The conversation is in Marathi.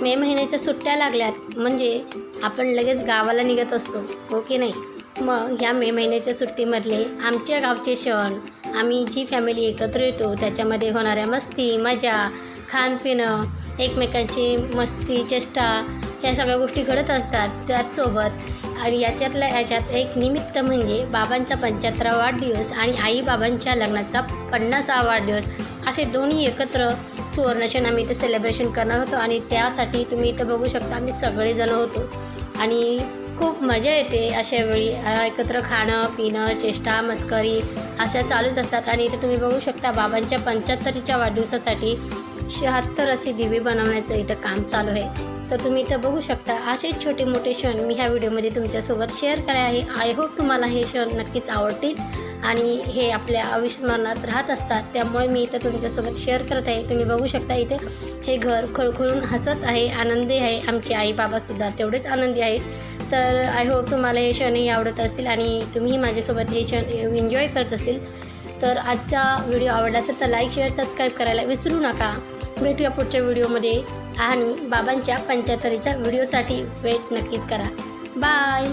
मे महिन्याच्या सुट्ट्या लागल्यात म्हणजे आपण लगेच गावाला निघत असतो, हो की नाही? मग ह्या मे महिन्याच्या सुट्टीमधले आमच्या गावचे सण, आम्ही जी फॅमिली एकत्र येतो त्याच्यामध्ये होणाऱ्या मस्ती, मजा, खाणपिणं, एकमेकांची मस्ती, चेष्टा ह्या सगळ्या गोष्टी घडत असतात. त्याचसोबत आणि याच्यात एक निमित्त म्हणजे बाबांचा 75वा वाढदिवस आणि आईबाबांच्या लग्नाचा 50वा वाढदिवस, असे दोन्ही एकत्र सुवर्णक्षण आम्ही इथे सेलिब्रेशन करणार होतो. आणि त्यासाठी तुम्ही इथं बघू शकता आम्ही सगळेजण होतो आणि खूप मजा येते अशा वेळी. एकत्र खाणं पिणं चेष्टा मस्करी अशा चालूच असतात. आणि इथे तुम्ही बघू शकता बाबांच्या 75च्या वाढदिवसासाठी 76 असे दिवे बनवण्याचं इथं काम चालू आहे. तर तुम्ही इथं बघू शकता असे छोटे मोठे क्षण मी ह्या व्हिडिओमध्ये तुमच्यासोबत शेअर केले आहे. आय होप तुम्हाला हे क्षण नक्कीच आवडतील आणि हे आपल्या अविस्मरणात राहत असतात. त्यामुळे मी इथं तुमच्यासोबत शेअर करत आहे. तुम्ही बघू शकता इथे हे घर खळखळून हसत आहे, आनंदी आहे. आमचे आई बाबासुद्धा तेवढेच आनंदी आहेत. तर आय होप तुम्हाला हे क्षणही आवडत असतील आणि तुम्हीही माझ्यासोबत हे क्षण एन्जॉय करत असतील. तर आजचा व्हिडिओ आवडला असेल तर लाईक शेअर सबस्क्राईब करायला विसरू नका. भेटूया पुढच्या व्हिडिओमध्ये आणि बाबांच्या 75च्या व्हिडिओसाठी वेट नक्कीच करा. बाय.